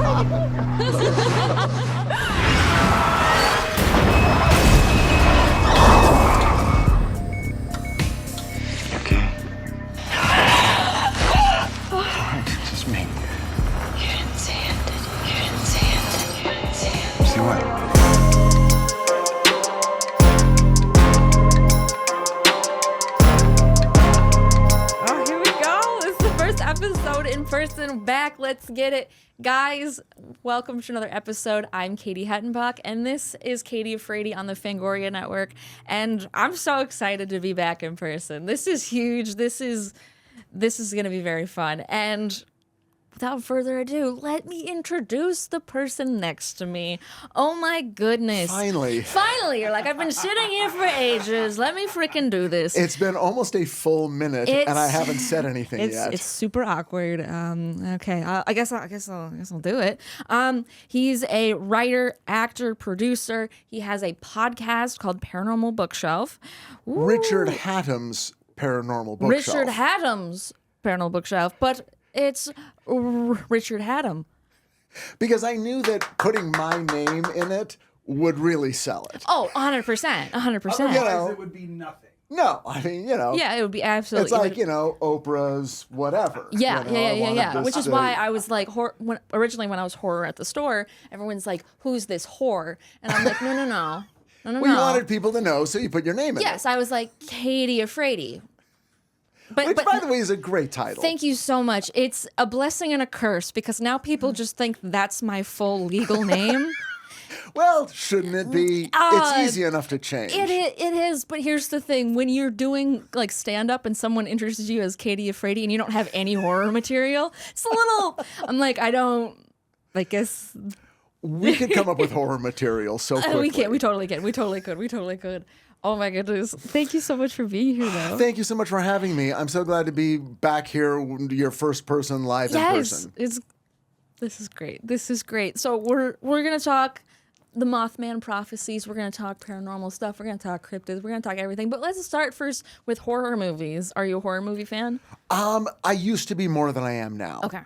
Okay. Sorry, it's just me. You didn't see it, did you? You didn't see it, did you? You didn't see it. See what? Oh, here we go. This is the first episode in person back. Let's get it. Guys, welcome to another episode. I'm Katie Hettenbach, and this is Katie Afraidy on the Fangoria Network. And I'm so excited to be back in person. This is huge. This is going to be very fun. And without further ado, let me introduce the person next to me. Oh my goodness. Finally, you're like, I've been sitting here for ages. Let me freaking do this. it's been almost a full minute, and I haven't said anything yet. It's super awkward. Okay, I guess I'll do it. He's a writer, actor, producer. He has a podcast called Paranormal Bookshelf. Ooh. Richard Hatem's Paranormal Bookshelf. Richard Hatem's Paranormal Bookshelf, but it's Richard Hatem. Because I knew that putting my name in it would really sell it. Oh, 100%. 100%. You know, It would be nothing. no, I mean, Yeah, it would be absolutely. it's like, Oprah's whatever. Yeah, you know, I wanted yeah. to Which is say- why I was like, originally when I was horror at the store, everyone's like, "Who's this whore?" And I'm like, no. Well, you wanted people to know, so you put your name in Yes, it. I was like Katie Afraidy. Which, by the way, is a great title. Thank you so much. It's a blessing and a curse because now people just think that's my full legal name. Well, shouldn't it be? It's easy enough to change. It is, but here's the thing: when you're doing like stand up and someone introduces you as Katie Afraidy and you don't have any horror material, it's a little. I'm like, I guess We could come up with horror material so quickly. we can't. We totally can. We totally could. Oh my goodness! Thank you so much for being here, though. Thank you so much for having me. I'm so glad to be back here, your first person live in person. This is great. This is great. So we're gonna talk the Mothman Prophecies. We're gonna talk paranormal stuff. We're gonna talk cryptids. We're gonna talk everything. But let's start first with horror movies. Are you a horror movie fan? I used to be more than I am now. Okay.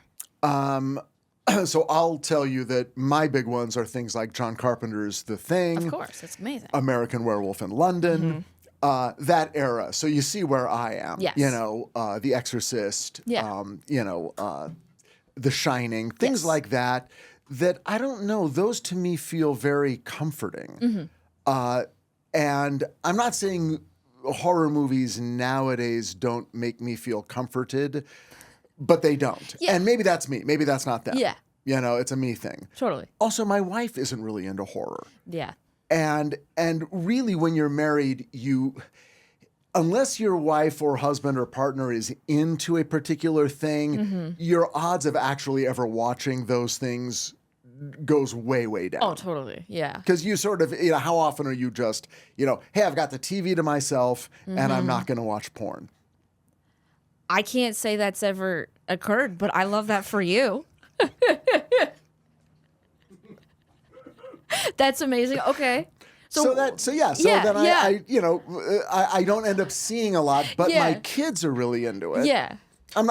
So I'll tell you that my big ones are things like John Carpenter's The Thing. Of course, it's amazing. American Werewolf in London. That era. So you see where I am. Yes. The Exorcist. Yeah. The Shining. Things Yes. like that. That I don't know. Those to me feel very comforting. And I'm not saying horror movies nowadays don't make me feel comforted, but they don't. Yeah. And maybe that's me. Maybe that's not them. Yeah. It's a me thing. Totally. Also, my wife isn't really into horror. Yeah. And really, when you're married, unless your wife or husband or partner is into a particular thing, your odds of actually ever watching those things goes way, way down. Oh, totally. Yeah. Because you sort of, how often are you just, hey, I've got the TV to myself and I'm not going to watch porn. I can't say that's ever occurred, but I love that for you. That's amazing. Okay. Then yeah. I don't end up seeing a lot, but Yeah. my kids are really into it. Yeah. I'm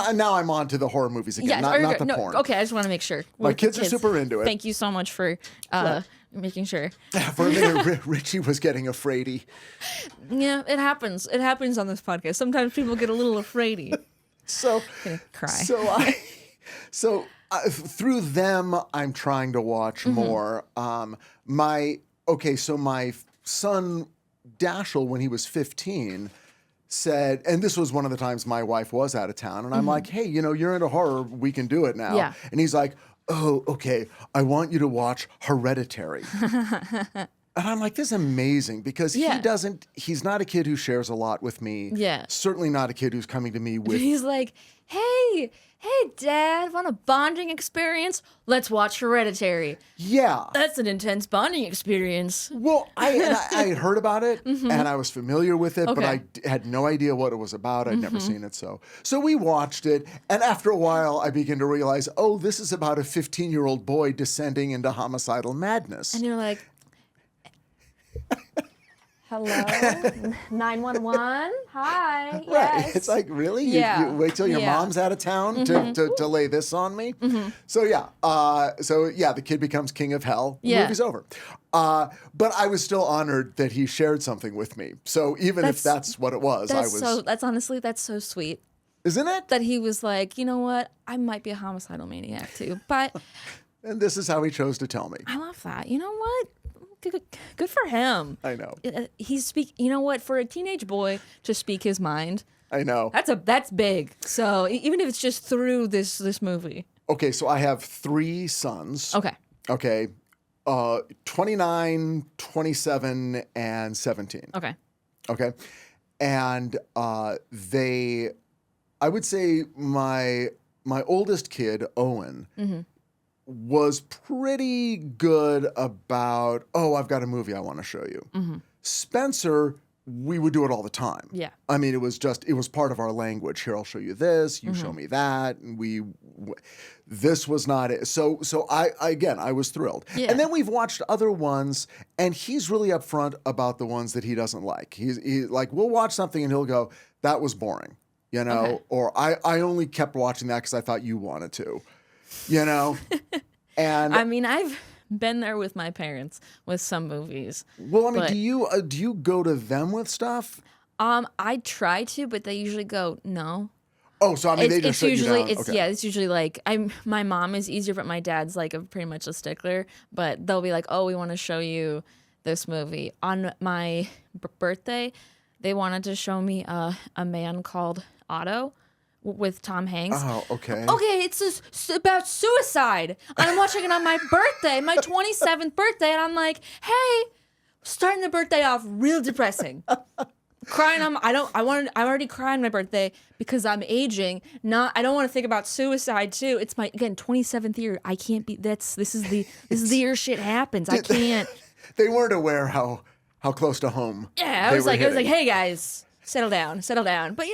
on to the horror movies again, Yes. not the porn. Okay, I just want to make sure. My With the kids are super into it. Thank you so much for making sure. For a minute, Richie was getting Afraidy. Yeah, it happens. It happens on this podcast. Sometimes people get a little afraidy. So, Gonna cry. so through them, I'm trying to watch more. My son Dashiell, when he was 15, said, and this was one of the times my wife was out of town, and I'm like, hey, you're into horror, we can do it now. Yeah. And he's like, oh, okay, I want you to watch Hereditary. And I'm like, this is amazing because he's not a kid who shares a lot with me. Yeah. Certainly not a kid who's coming to me with. He's like, hey, Dad, want a bonding experience? Let's watch Hereditary. Yeah. That's an intense bonding experience. Well, I had heard about it and I was familiar with it, but Okay. I had no idea what it was about. I'd never seen it. So we watched it. And after a while, I began to realize, oh, this is about a 15-year-old boy descending into homicidal madness. And you're like, Hello, 911. Hi. Right. Yes. It's like, really? Yeah. You wait till your Yeah. mom's out of town to lay this on me? So yeah. The kid becomes king of hell. The Yeah. movie's over. But I was still honored that he shared something with me. So even if that's what it was, I was. That's so sweet. Isn't it? That he was like, you know what? I might be a homicidal maniac too, but And this is how he chose to tell me. I love that. You know what? Good for him. I know. You know what? For a teenage boy to speak his mind, I know. that's big. So even if it's just through this movie. Okay, so I have 3 sons. Okay. Okay. 29, 27, and 17. Okay. Okay. And I would say my oldest kid, Owen, was pretty good about, I've got a movie I want to show you. Spencer, we would do it all the time. Yeah. I mean, it was part of our language. Here, I'll show you this. You show me that. And this was not it. So I was thrilled. Yeah. And then we've watched other ones, and he's really upfront about the ones that he doesn't like. He's like, we'll watch something and he'll go, that was boring, Okay. or I only kept watching that because I thought you wanted to, And I mean, I've been there with my parents with some movies. well, I mean, but- do you go to them with stuff? I try to, but they usually go no. Oh, so I mean, they just shut you down. Okay. It's usually like my mom is easier, but my dad's like pretty much a stickler. But they'll be like, oh, we want to show you this movie on my birthday. They wanted to show me a Man Called Otto with Tom Hanks. Oh, okay. Okay, it's about suicide. And I'm watching it on my birthday, my 27th birthday, and I'm like, hey, starting the birthday off real depressing. Crying I'm already crying on my birthday because I'm aging. I don't want to think about suicide too. It's my 27th year. I can't be this is the year shit happens. I can't. They weren't aware how close to home. Yeah, I was like, hey guys, settle down. But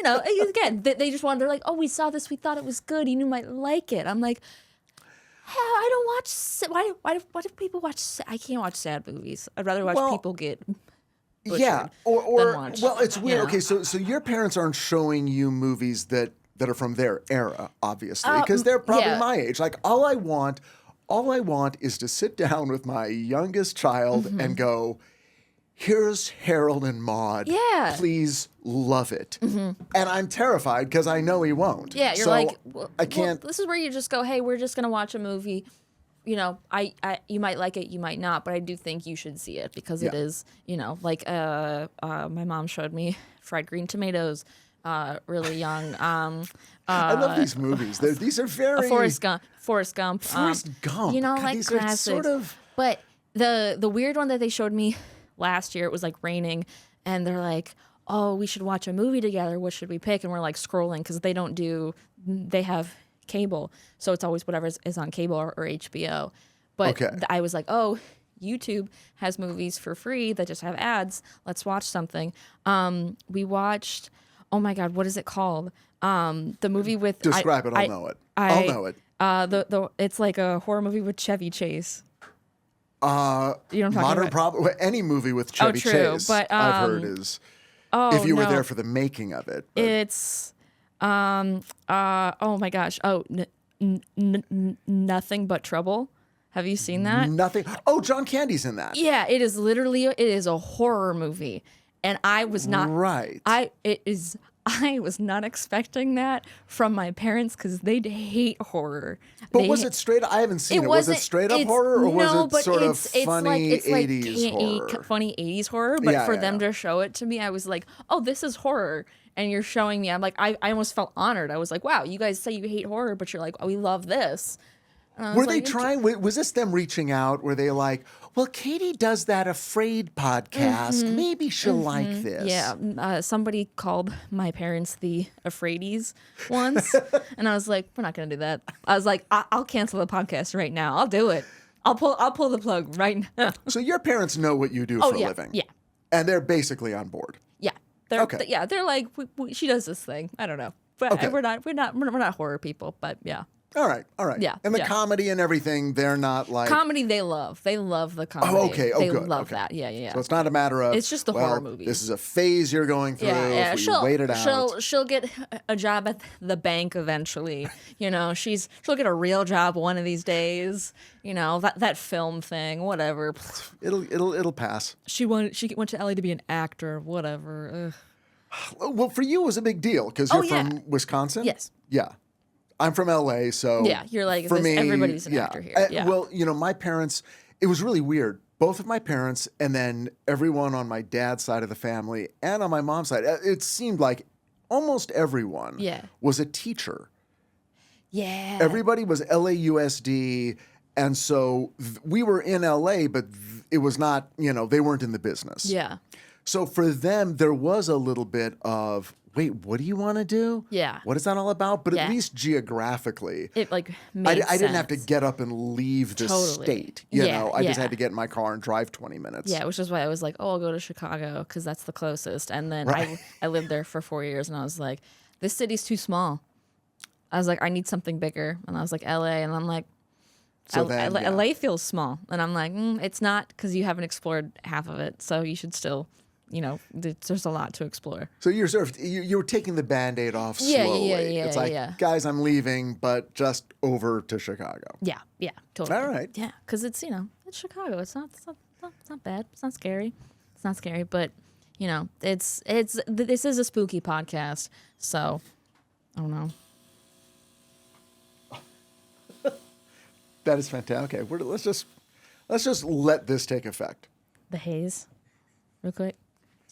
again, they just wanted. They're like, oh, we saw this, we thought it was good. You might like it. I'm like, hell, I don't watch. Why do people watch? I can't watch sad movies. I'd rather watch people get. Yeah, than watch, well, it's weird. you know? Okay, so your parents aren't showing you movies that are from their era, obviously, because they're probably yeah. my age. Like all I want is to sit down with my youngest child and go, here's Harold and Maude. Yeah. Please love it. And I'm terrified because I know he won't. Yeah, you're So like, I can't. This is where you just go, hey, we're just gonna watch a movie. I you might like it, you might not, but I do think you should see it because it Yeah. is, like my mom showed me fried green tomatoes, really young. I love these movies. These are very Forrest Gump. Forrest Gump. God, Like these are classics. sort of. But the weird one that they showed me last year, it was like raining, and they're like, oh, we should watch a movie together. What should we pick? And we're like scrolling because they have cable, so it's always whatever is on cable or HBO. But Okay. I was like, oh, YouTube has movies for free that just have ads. Let's watch something. We watched, oh my God, what is it called? The movie with Describe it. I'll know it. I'll know it. It's like a horror movie with Chevy Chase. You know what I'm talking Modern about? problem. Any movie with Chevy true, Chase, but, I've heard is. If you were there for the making of it. But. It's oh my gosh. Oh, Nothing But Trouble. Have you seen that? Nothing. Oh, John Candy's in that. Yeah, it is a horror movie. And I was not Right. I was not expecting that from my parents because they hate horror. But was it straight up? I haven't seen it. Was it straight up horror or was it sort of funny 80s horror? Funny 80s horror. But Yeah, for yeah, them yeah. to show it to me, I was like, oh, this is horror. And you're showing me, I'm like, I almost felt honored. I was like, wow, you guys say you hate horror, but you're like, oh, we love this. Were they trying? Was this them reaching out? Were they like, well, Katie does that Afraid podcast. Maybe she'll like this. Yeah, somebody called my parents the Afraidies once, and I was like, "We're not gonna do that." I was like, "I'll cancel the podcast right now. I'll do it. I'll pull the plug right now." So your parents know what you do for a living. Yeah, And they're basically on board. yeah. They're Okay. they're like, she does this thing. I don't know, but Okay. we're not horror people. But yeah. All right. Yeah, And the yeah. comedy and everything, they're not like... Comedy they love. They love the comedy. Oh, okay. Oh, they good. love Okay. that. Yeah. So it's not a matter of... It's just the well, horror movies. This is a phase you're going through. Yeah. If we wait it out. She'll get a job at the bank eventually. You know, she'll get a real job one of these days. You know, that film thing, whatever. It'll pass. She went to LA to be an actor, whatever. Ugh. Well, for you, it was a big deal because you're yeah. from Wisconsin. Yes. Yeah. I'm from LA, so Yeah, you're like, for me, everybody's an actor here. Yeah. Well, you know, my parents, it was really weird. Both of my parents and then everyone on my dad's side of the family and on my mom's side, it seemed like almost everyone was a teacher. Yeah. Everybody was LAUSD, and so we were in LA, but it was not, you know, they weren't in the business. Yeah. So for them, there was a little bit of, wait, what do you want to do? Yeah. What is that all about? But Yeah. at least geographically, It made I didn't have to sense. get up and leave the Totally. state. You Yeah, know, I just yeah. had to get in my car and drive 20 minutes. Yeah, which is why I was like, oh, I'll go to Chicago because that's the closest. And then Right. I lived there for 4 years, and I was like, this city's too small. I was like, I need something bigger. And I was like, LA. And I'm like, So then, yeah. LA feels small. And I'm like, it's not because you haven't explored half of it. So you should still, you know, there's a lot to explore. So you're sort of you were taking the Band-Aid off Yeah, slowly. yeah, It's like, yeah. guys, I'm leaving, but just over to Chicago. Yeah, totally. All right. Yeah, because it's, you know, it's Chicago. It's not bad. It's not scary. It's not scary, but you know, this is a spooky podcast, so I don't know. That is fantastic. Okay, let's just let this take effect. The haze, real quick.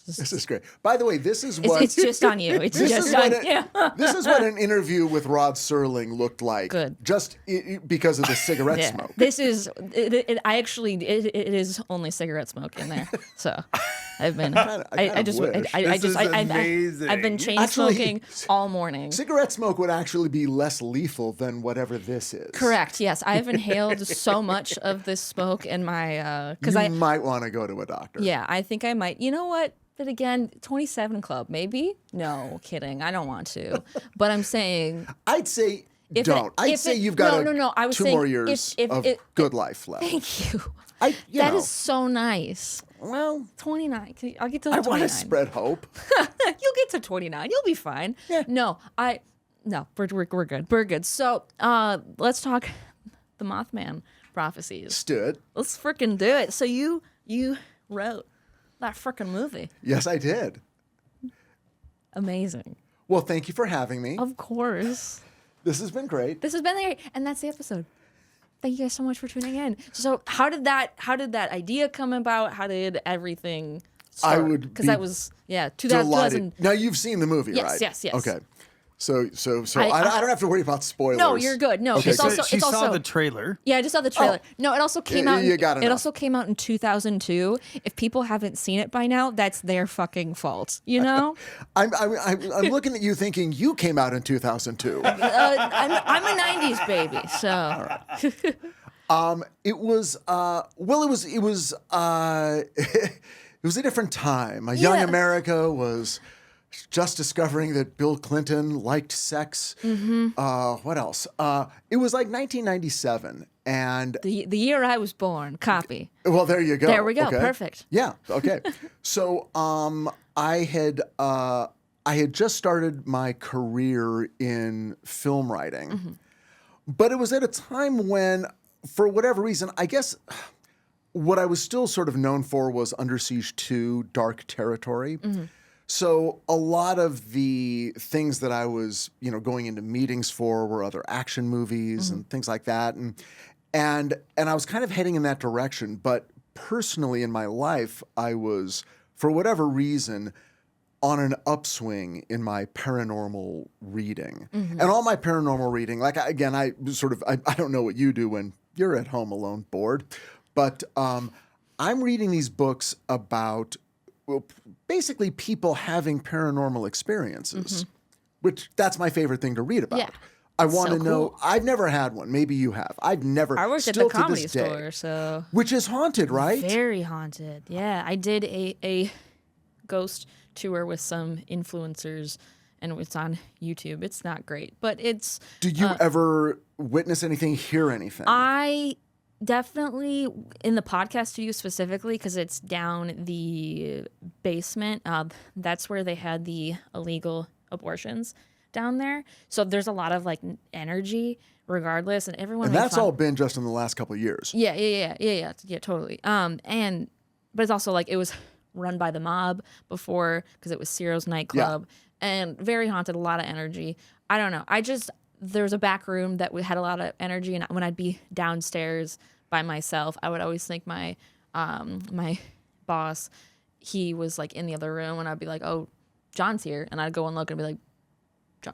This is great. By the way, this is what It's just on you. It's this just is on what you. this is what an interview with Rod Serling looked like. Good. Just because of the cigarette Yeah. smoke. This is it is only cigarette smoke in there. So I've been I just wish. I've been chain Actually, smoking all morning. Cigarette smoke would actually be less lethal than whatever this is. Correct. Yes, I've inhaled so much of this smoke in my because You might want to go to a doctor. Yeah, I think I might. You know what? But again, 27 Club, maybe? No, kidding. I don't want to. But I'm saying... I'd say If don't. it- I'd if say it- you've got no, I was 2 saying more years if of good life left. Thank you. You That know, is so nice. well, 29. I'll get to I 29. want to spread hope. You'll get to 29. You'll be fine. Yeah. No, we're good. We're good. So let's talk the Mothman Prophecies. Stood. Let's freaking do it. So you wrote that freaking movie. Yes, I did. Amazing. Well, thank you for having me. Of course. This has been great. This has been great, and that's the episode. Thank you guys so much for tuning in. So, how did that idea come about? How did everything start? I would because be that was 2000. Now you've seen the movie, Yes, right? yes. Okay. So I- I don't have to worry about spoilers. No, you're good. No, Okay, it's so also She it's saw also the trailer. yeah. I just saw the trailer. No, it also came out. you gotta It know. also came out in 2002. If people haven't seen it by now, that's their fucking fault. You know. I'm looking at you thinking you came out in 2002. I'm a '90s baby, so It was it was a different time. A young Yeah. America was just discovering that Bill Clinton liked sex. Mm-hmm. What else? It was like 1997, and the year I was born. Copy. well, there you go. There we go. Okay. Perfect. Yeah. Okay. So, I had just started my career in film writing, Mm-hmm. but it was at a time when, for whatever reason, I guess what I was still sort of known for was Under Siege 2, Dark Territory. Mm-hmm. So a lot of the things that I was, going into meetings for were other action movies and things like that, and I was kind of heading in that direction. But personally, in my life, I was, for whatever reason, on an upswing in my paranormal reading, and all my paranormal reading. Like I don't know what you do when you're at home alone, bored, but I'm reading these books about. Well, basically people having paranormal experiences, which that's my favorite thing to read about. Yeah. I want to so know. cool. I've never had one. Maybe you have. I've never. I worked at still the to comedy this day, store, so which is haunted, right? very haunted. Yeah, I did a ghost tour with some influencers and it's on YouTube. It's not great, but it's. Do you ever witness anything, hear anything? I definitely, in the podcast studio specifically, because it's down the basement, that's where they had the illegal abortions down there. So there's a lot of like energy regardless, and everyone. And that's all been just in the last couple of years. Yeah, totally. But it's also like it was run by the mob before because it was Ciro's nightclub and very haunted, a lot of energy. I don't know. There was a back room that had a lot of energy, and when I'd be downstairs by myself, I would always think my my boss, he was like in the other room, and I'd be like, "Oh, John's here," and I'd go and look and be like,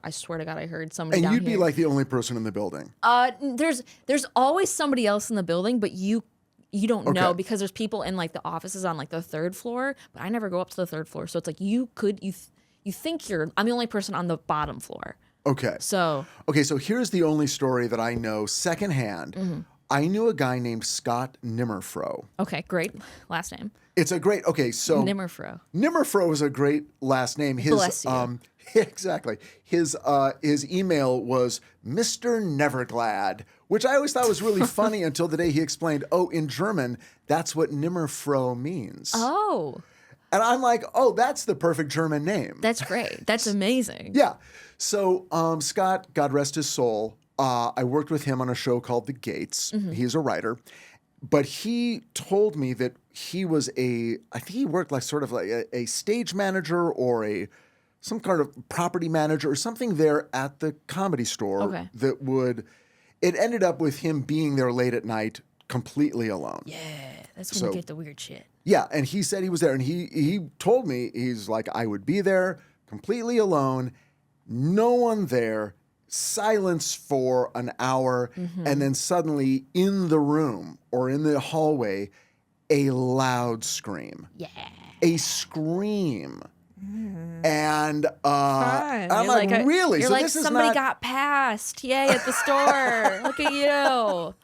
"I swear to God, I heard somebody." And down you'd be here. like the only person in the building. There's always somebody else in the building, but you don't know Okay. because there's people in like the offices on like the third floor, but I never go up to the third floor, so it's like you think I'm the only person on the bottom floor. Okay. So So here's the only story that I know secondhand. Mm-hmm. I knew a guy named Scott Nimmerfro. okay, great last name. It's a great, so Nimmerfro. Nimmerfro is a great last name. His, Bless you. Exactly. His email was Mr. Neverglad, which I always thought was really funny until the day he explained, in German, that's what Nimmerfro means. Oh, And I'm like, that's the perfect German name. that's great. That's amazing. Yeah. So Scott, God rest his soul, I worked with him on a show called The Gates. Mm-hmm. He's a writer. But he told me that he was I think he worked like sort of like a stage manager or some kind of property manager or something there at the Comedy Store. Okay. It ended up with him being there late at night completely alone. Yeah, that's when So- you get the weird shit. Yeah, and he said he was there, and he told me, he's like, I would be there completely alone, no one there, silence for an hour, and then suddenly in the room or in the hallway, a loud scream. Yeah. A scream. And Fun. I'm You're like, really? You're So like, this is somebody not... got passed. Yay, at the store. Look at you.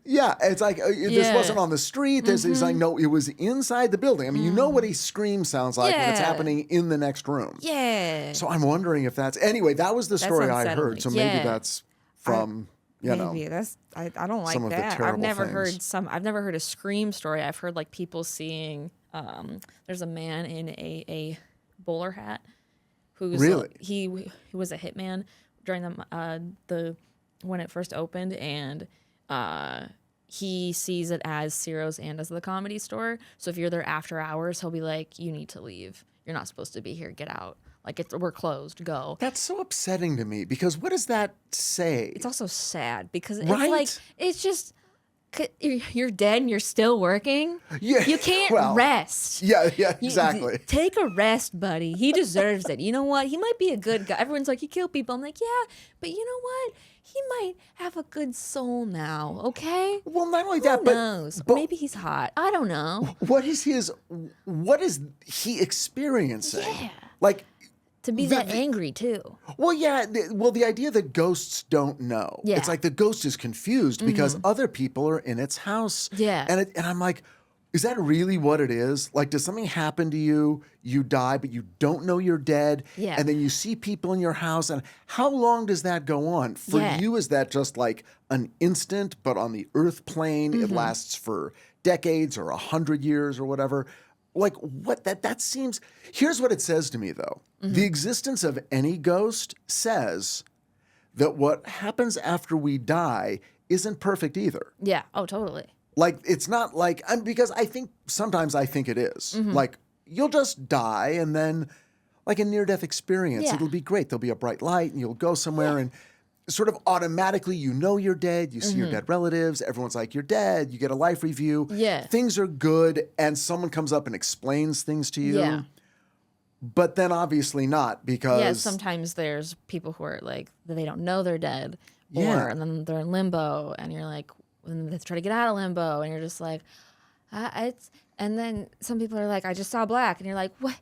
Yeah, it's like this Yeah. Mm-hmm. wasn't on the street. It's like, no, it was inside the building. I mean, you know what a scream sounds like when it's Yeah. happening in the next room. Yeah. So I'm wondering if that's... Anyway, that was the story I unsettling. heard. So maybe Yeah. that's from, you know... Maybe that's I don't like some of the that. terrible I've never things. I've never heard a scream story. I've heard like people seeing there's a man in a bowler hat who's Really? He was a hitman during the when it first opened, and he sees it as Ciro's and as the Comedy Store. So if you're there after hours, he'll be like, "You need to leave. You're not supposed to be here. Get out. Like we're closed. Go." That's so upsetting to me because what does that say? It's also sad because it's Right? like it's just you're dead and you're still working. Yeah, You can't well, rest. Yeah, You- exactly. Take a rest, buddy. He deserves it. You know what? He might be a good guy. Everyone's like, he killed people. I'm like, yeah, but you know what? He might have a good soul now, okay? Well, not only Who that, but, knows? but Maybe he's hot. I don't know. what is he experiencing? Yeah. Like, To be that angry, too. well, yeah. The idea that ghosts don't know. Yeah. It's like the ghost is confused because other people are in its house. Yeah. And I'm like, is that really what it is? Like, does something happen to you? You die, but you don't know you're dead. Yeah. And then you see people in your house. And how long does that go on? For Yeah. you, is that just like an instant, but on the earth plane, it lasts for decades or 100 years or whatever? Like, what that seems... Here's what it says to me, though. The existence of any ghost says that what happens after we die isn't perfect either. Yeah. Oh, totally. Like, it's not like... because sometimes I think it is. Like, you'll just die and then, like a near-death experience, Yeah. it'll be great. There'll be a bright light and you'll go somewhere and sort of automatically you know you're dead. You see your dead relatives. Everyone's like, you're dead. You get a life review. Yeah. Things are good and someone comes up and explains things to you. Yeah. But then obviously not because... Yeah, sometimes there's people who are like, they don't know they're dead. Yeah. And then they're in limbo, and you're like, and they try to get out of limbo, and you're just like, and then some people are like, I just saw black, and you're like, what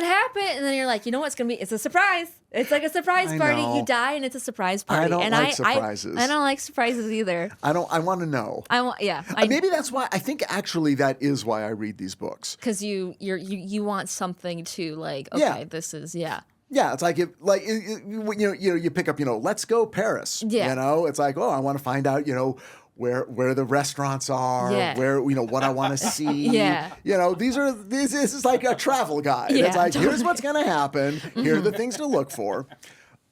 happened? And then you're like, you know what's gonna be? It's a surprise. It's like a surprise I party. know. You die, and it's a surprise party. I don't and like surprises. I don't like surprises either. I want to know. Maybe Maybe that's why... I think actually that is why I read these books. because you want something to like. Okay, Yeah. this is yeah. Yeah, it's like you pick up, let's go Paris. Yeah. It's like, oh, I want to find out, where the restaurants are, Yeah. where what I want to see. Yeah. This is like a travel guide. Yeah, It's like, totally. here's what's going to happen. Here are the things to look for.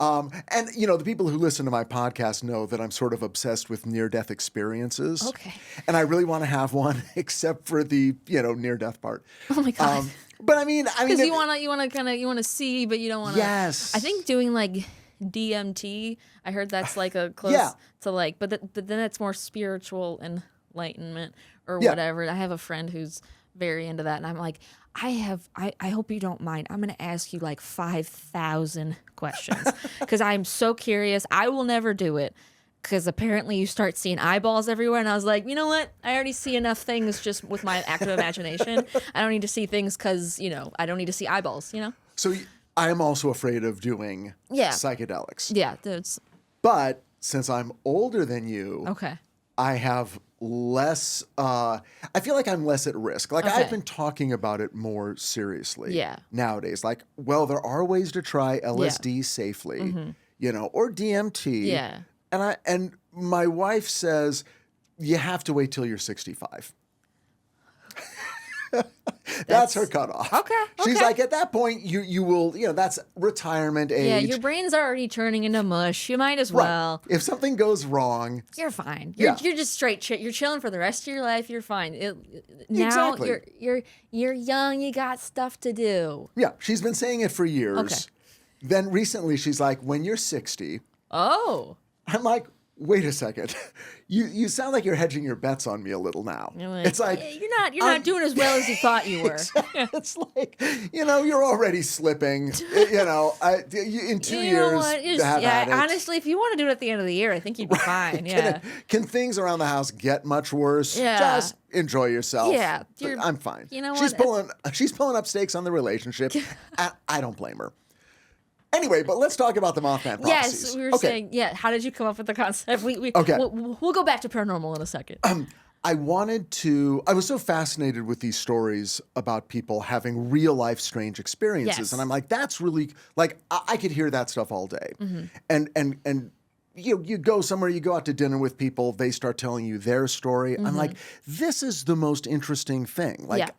And the people who listen to my podcast know that I'm sort of obsessed with near-death experiences. Okay. And I really want to have one, except for the near-death part. Oh my God. But I mean, Because you want to see, but you don't want to. Yes. I think doing like DMT, I heard that's like a close Yeah. to like, but then it's more spiritual enlightenment or Yeah. whatever. I have a friend who's very into that, and I'm like, I hope you don't mind. I'm going to ask you like 5,000 questions because I'm so curious. I will never do it because apparently you start seeing eyeballs everywhere. And I was like, you know what? I already see enough things just with my active imagination. I don't need to see things because, I don't need to see eyeballs, So I am also afraid of doing Yeah. psychedelics. Yeah. That's But since I'm older than you, okay. I have less, I feel like I'm less at risk. Like Okay. I've been talking about it more seriously Yeah. nowadays. Like, well, there are ways to try LSD safely, or DMT. Yeah. And my wife says, you have to wait till you're 65. That's her cutoff. Okay, She's okay. like, at that point, you will, that's retirement age. Yeah, your brain's already turning into mush. You might as Right. well. If something goes wrong, You're fine. Yeah. You're just straight. You're chilling for the rest of your life. You're fine. Now Exactly. you're young. You got stuff to do. yeah, she's been saying it for years. Okay. Then recently, she's like, when you're 60, Oh. I'm like, wait a second. You sound like you're hedging your bets on me a little now. You're like, It's like, "Yeah, you're not doing as well as you thought you were. it's like, you're already slipping. In 2 You know years, what? Just- have at it. honestly, if you want to do it at the end of the year, I think you'd be fine. Yeah. Can things around the house get much worse? Yeah. Just enjoy yourself. Yeah, I'm fine. you know she's what? she's pulling up stakes on the relationship. I don't blame her. Anyway, but let's talk about the Mothman Prophecies. Yes, we were saying. Yeah. How did you come up with the concept? Okay. We'll go back to paranormal in a second. I was so fascinated with these stories about people having real life strange experiences. Yes. And I'm like, that's really, like, I could hear that stuff all day. And you go somewhere, you go out to dinner with people, they start telling you their story. I'm like, this is the most interesting thing. Like,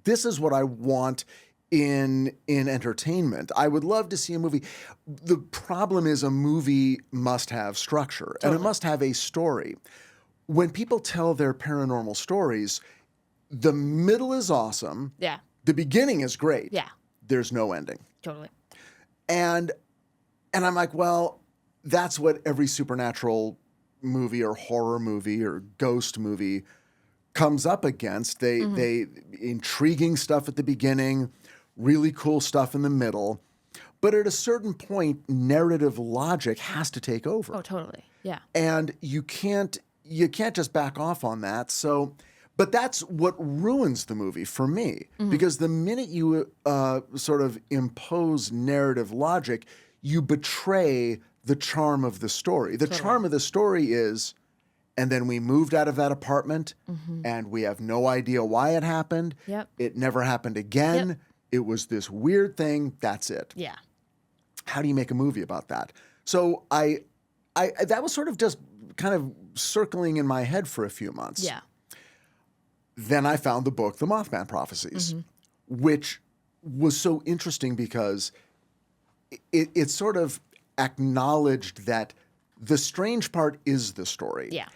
this is what I want in entertainment. I would love to see a movie. The problem is a movie must have structure and it must have a story. When people tell their paranormal stories, the middle is awesome. Yeah. The beginning is great. Yeah. There's no ending. Totally. And I'm like, well, that's what every supernatural movie or horror movie or ghost movie comes up against. They intriguing stuff at the beginning, really cool stuff in the middle. But at a certain point, narrative logic has to take over. Oh, totally. Yeah. And you can't just back off on that. So, but that's what ruins the movie for me. Because the minute you sort of impose narrative logic, you betray the charm of the story. The charm of the story is, and then we moved out of that apartment and we have no idea why it happened. Yep. It never happened again. Yep. It was this weird thing. That's it. Yeah. How do you make a movie about that? So I that was sort of just kind of circling in my head for a few months. Yeah. Then I found the book, The Mothman Prophecies, which was so interesting because it sort of acknowledged that the strange part is the story. Yeah.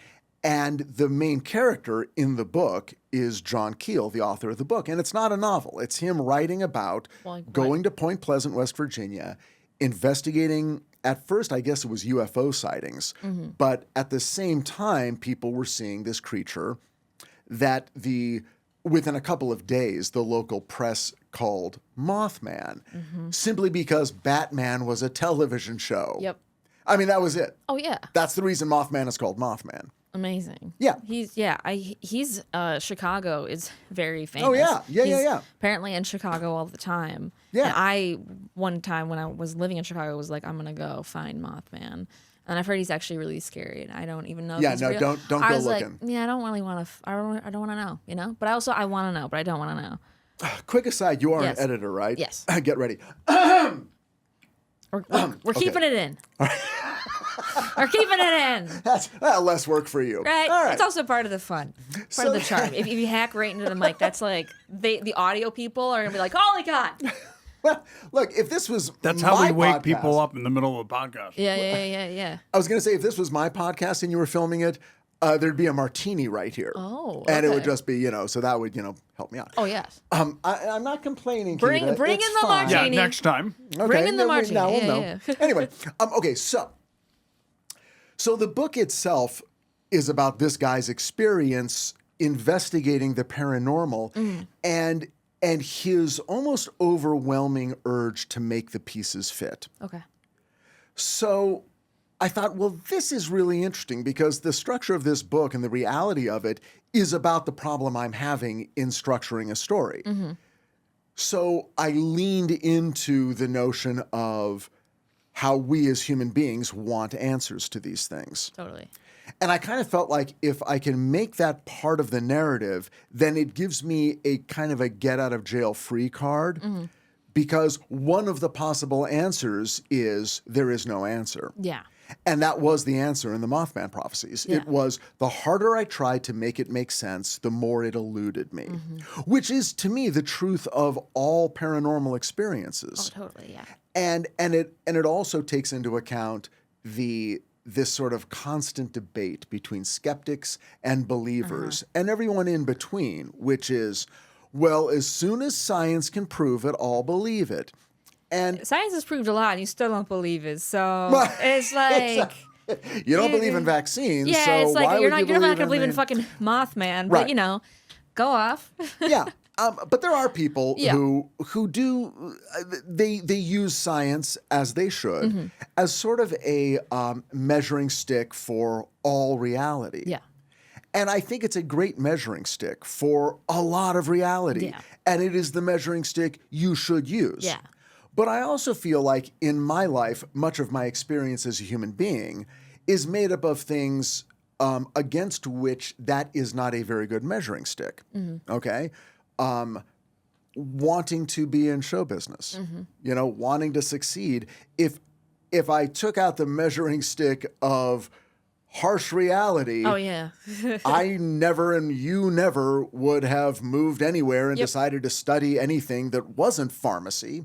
And the main character in the book is John Keel, the author of the book. And it's not a novel. It's him writing about going to Point Pleasant, West Virginia, investigating, at first, I guess it was UFO sightings. But at the same time, people were seeing this creature that within a couple of days, the local press called Mothman, simply because Batman was a television show. Yep. I mean, that was it. Oh, yeah. That's the reason Mothman is called Mothman. Amazing. Yeah. He's Chicago is very famous. Oh, yeah. Yeah, He's yeah. apparently in Chicago all the time. Yeah. And one time when I was living in Chicago was like, I'm gonna go find Mothman. And I've heard he's actually really scary, and I don't even know. Yeah, if he's no, real. don't go I was looking. Like, yeah, I don't really want to. I don't want to know, But I want to know, but I don't want to know. Quick aside, you are Yes. an editor, right? Yes. Get ready. We're keeping it in. We're keeping it in. That's less work for you. Right? All right. It's also part of the fun. Part of the charm. If you hack right into the mic, that's like, the audio people are going to be like, holy God. Well, look, if this was That's my how we wake podcast- people up in the middle of a podcast. Yeah. I was going to say, if this was my podcast and you were filming it, there'd be a martini right here. Oh, And it would okay. just be, so that would, help me out. Oh, yes. I'm not complaining, Bring Keita. in It's the fine. Yeah, martini. next time. Okay, Bring in the then martini. Now we'll Yeah, know. Anyway, okay, so the book itself is about this guy's experience investigating the paranormal and his almost overwhelming urge to make the pieces fit. Okay. So I thought, well, this is really interesting because the structure of this book and the reality of it is about the problem I'm having in structuring a story. So I leaned into the notion of how we as human beings want answers to these things. Totally. And I kind of felt like if I can make that part of the narrative, then it gives me a kind of a get out of jail free card because one of the possible answers is there is no answer. Yeah. And that was the answer in the Mothman Prophecies. Yeah. It was the harder I tried to make it make sense, the more it eluded me, which is to me the truth of all paranormal experiences. Oh, totally, yeah. And it also takes into account this sort of constant debate between skeptics and believers and everyone in between, which is, well, as soon as science can prove it, I'll believe it. And Science has proved a lot, and you still don't believe it. So it's like, you don't believe in vaccines, yeah, so it's like why you're would not you going to believe in the- fucking Mothman, Right. but go off. Yeah. But there are people Yeah. who do they use science as they should as sort of a measuring stick for all reality. Yeah. And I think it's a great measuring stick for a lot of reality. Yeah. And it is the measuring stick you should use. Yeah. But I also feel like in my life, much of my experience as a human being is made up of things against which that is not a very good measuring stick. Okay? Wanting to be in show business, wanting to succeed. If I took out the measuring stick of harsh reality, Oh, yeah. I never and you never would have moved anywhere and decided to study anything that wasn't pharmacy,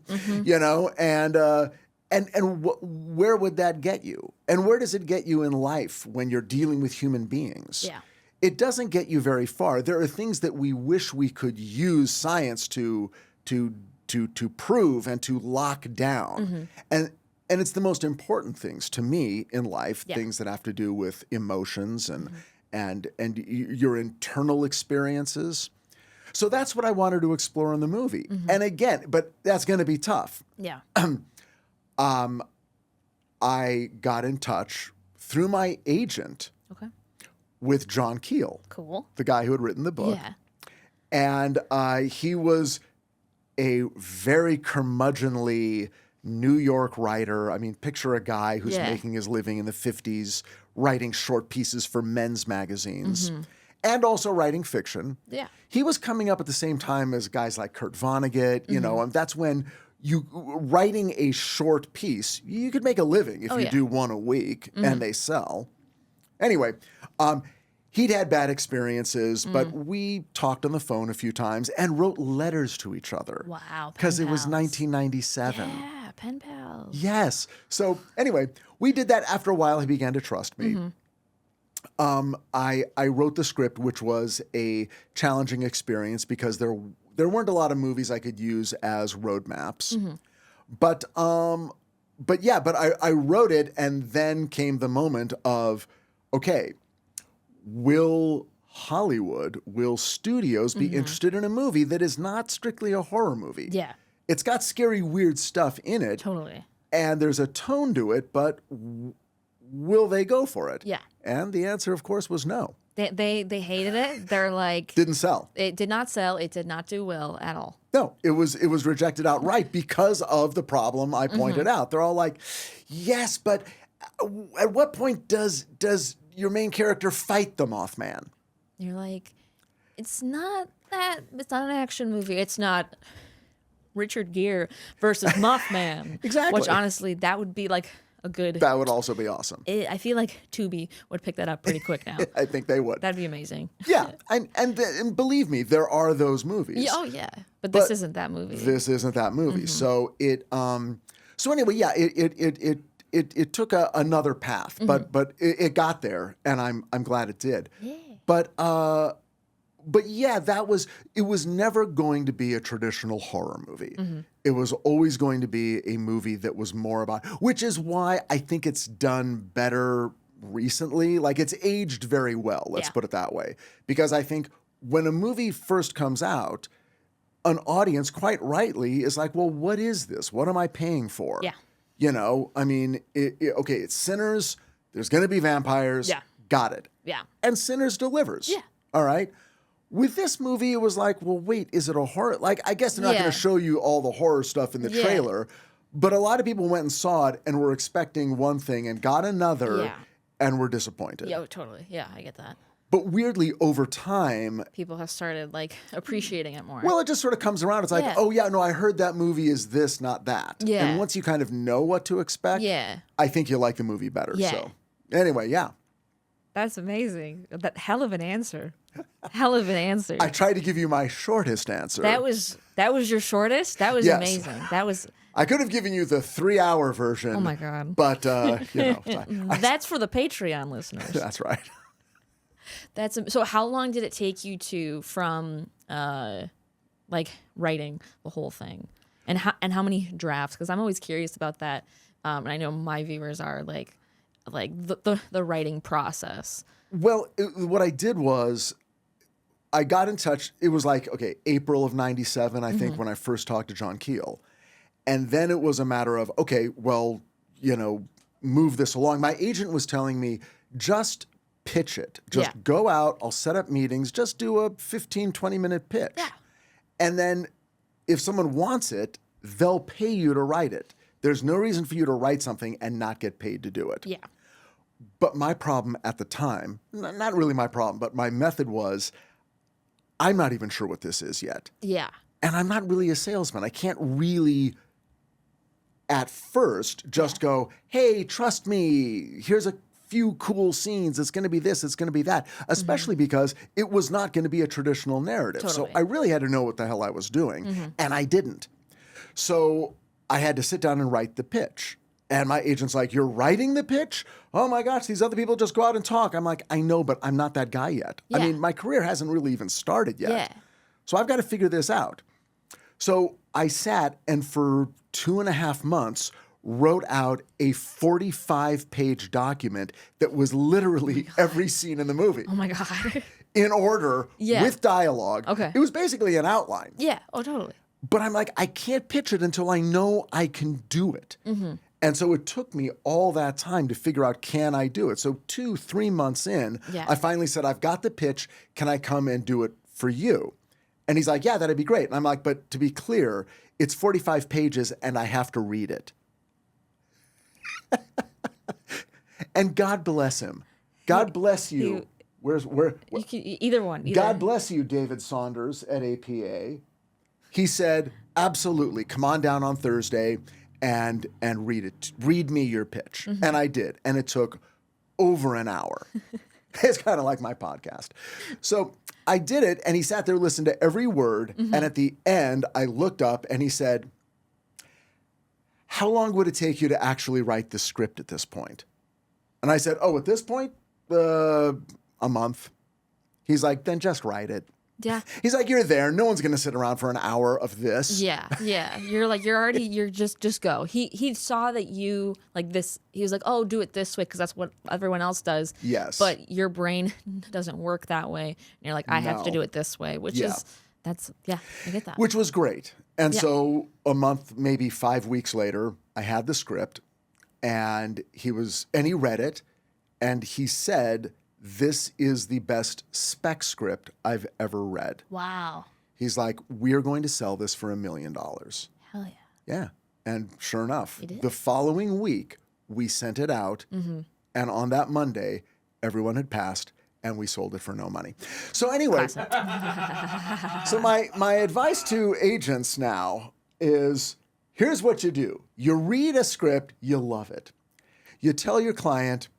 where would that get you? And where does it get you in life when you're dealing with human beings? Yeah. It doesn't get you very far. There are things that we wish we could use science to prove and to lock down. And it's the most important things to me in life, things that have to do with emotions and your internal experiences. So that's what I wanted to explore in the movie. And again, but that's going to be tough. Yeah. I got in touch through my agent Okay. with John Keel, Cool. the guy who had written the book. Yeah. And he was a very curmudgeonly New York writer. I mean, picture a guy who's making his living in the 50s, writing short pieces for men's magazines and also writing fiction. Yeah. He was coming up at the same time as guys like Kurt Vonnegut, and that's when writing a short piece, you could make a living if you do one a week and they sell. Anyway, he'd had bad experiences, but we talked on the phone a few times and wrote letters to each other. Wow. Because it was pen pals. 1997. Yeah, pen pals. Yes. So anyway, we did that. After a while, he began to trust me. I wrote the script, which was a challenging experience because there weren't a lot of movies I could use as roadmaps. But I wrote it, and then came the moment of, okay, will studios be interested in a movie that is not strictly a horror movie? Yeah. It's got scary, weird stuff in it. Totally. And there's a tone to it, but will they go for it? Yeah. And the answer, of course, was no. They hated it. They're like, Didn't sell. it did not sell. It did not do well at all. No, it was rejected outright because of the problem I pointed out. They're all like, yes, but at what point does your main character fight the Mothman? You're like, it's not an action movie. It's not Richard Gere versus Mothman. Exactly. Which honestly, that would be like a good. That would also be awesome. I feel like Tubi would pick that up pretty quick now. I think they would. That'd be amazing. Yeah, and believe me, there are those movies. Yeah, oh yeah, but this isn't that movie. This isn't that movie. So so anyway, yeah, it took another path, but it got there, and I'm glad it did. Yeah. But yeah, it was never going to be a traditional horror movie. It was always going to be a movie that was more about, which is why I think it's done better recently. Like, it's aged very well, let's put it that way. Because I think when a movie first comes out, an audience, quite rightly, is like, well, what is this? What am I paying for? Yeah. You know, I mean, okay, it's Sinners. There's going to be vampires. Yeah. Got it. Yeah. And Sinners delivers. Yeah. All right. With this movie, it was like, well, wait, is it a horror? Like, I guess they're not going to show you all the horror stuff in the trailer, but a lot of people went and saw it and were expecting one thing and got another and were disappointed. Yeah, totally. Yeah, I get that. But weirdly, over time, People have started like appreciating it more. well, it just sort of comes around. It's like, oh, yeah, no, I heard that movie is this, not that. Yeah. And once you kind of know what to expect, I think you like the movie better. Yeah. So anyway, yeah. That's amazing. That hell of an answer. Hell of an answer. I tried to give you my shortest answer. That was your shortest? That was Yes. amazing. That was I could have given you the 3-hour version. Oh my God. But, you know. That's for the Patreon listeners. That's right. So how long did it take you from like writing the whole thing? And how many drafts? Because I'm always curious about that. And I know my viewers are like the writing process. Well, what I did was I got in touch. It was like, okay, April of 97, I think, when I first talked to John Keel. And then it was a matter of, okay, well, you know, move this along. My agent was telling me, just pitch it. Just go out. I'll set up meetings. Just do a 15, 20-minute pitch. Yeah. And then if someone wants it, they'll pay you to write it. There's no reason for you to write something and not get paid to do it. Yeah. But my problem at the time, not really my problem, but my method was, I'm not even sure what this is yet. Yeah. And I'm not really a salesman. I can't really, at first, just go, hey, trust me, here's a few cool scenes. It's going to be this, it's going to be that, especially because it was not going to be a traditional narrative. Totally. So I really had to know what the hell I was doing, and I didn't. So I had to sit down and write the pitch. And my agent's like, you're writing the pitch? Oh my gosh, these other people just go out and talk. I'm like, I know, but I'm not that guy yet. Yeah. I mean, my career hasn't really even started yet. Yeah. So I've got to figure this out. So I sat and for 2.5 months wrote out a 45-page document that was literally every scene in the movie. Oh my God. In order, with dialogue. Okay. It was basically an outline. Yeah. Oh, totally. But I'm like, I can't pitch it until I know I can do it. And so it took me all that time to figure out, can I do it? So 2-3 months in, I finally said, I've got the pitch. Can I come and do it for you? And he's like, yeah, that'd be great. And I'm like, but to be clear, it's 45 pages and I have to read it. And God bless him. God bless you. Where? You can, either one. God bless you, David Saunders at APA. He said, absolutely, come on down on Thursday and read it. Read me your pitch. And I did. And it took over an hour. It's kind of like my podcast. So I did it, and he sat there, listened to every word. And at the end, I looked up, and he said, how long would it take you to actually write the script at this point? And I said, oh, at this point, a month. He's like, then just write it. Yeah. He's like, you're there. No one's going to sit around for an hour of this. Yeah. Yeah. You're just go. He saw that you like this. He was like, oh, do it this way because that's what everyone else does. Yes. But your brain doesn't work that way. And you're like, I have to do it this way, which is, I get that. Which was great. And so a month, maybe 5 weeks later, I had the script and he read it and he said, this is the best spec script I've ever read. Wow. He's like, we're going to sell this for $1 million. Hell yeah. Yeah. And sure enough, You did? the following week, we sent it out. And on that Monday, everyone had passed and we sold it for no money. So anyway, so my advice to agents now is here's what you do. You read a script, you love it. You tell your client,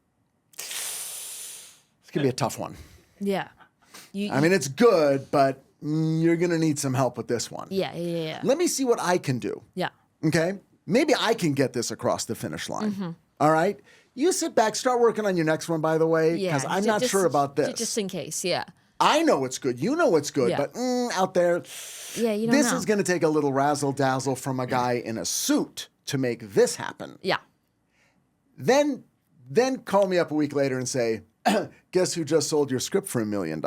it's going to be a tough one. Yeah. I mean, it's good, but you're going to need some help with this one. Yeah. Let me see what I can do. Yeah. Okay? Maybe I can get this across the finish line. All right? You sit back, start working on your next one, by the way, Yeah. because I'm not sure about this. Just in case, yeah. I know it's good. You know it's good, Yeah. but out there, Yeah, you don't this know. is going to take a little razzle-dazzle from a guy in a suit to make this happen. Yeah. Then call me up a week later and say, guess who just sold your script for $1 million?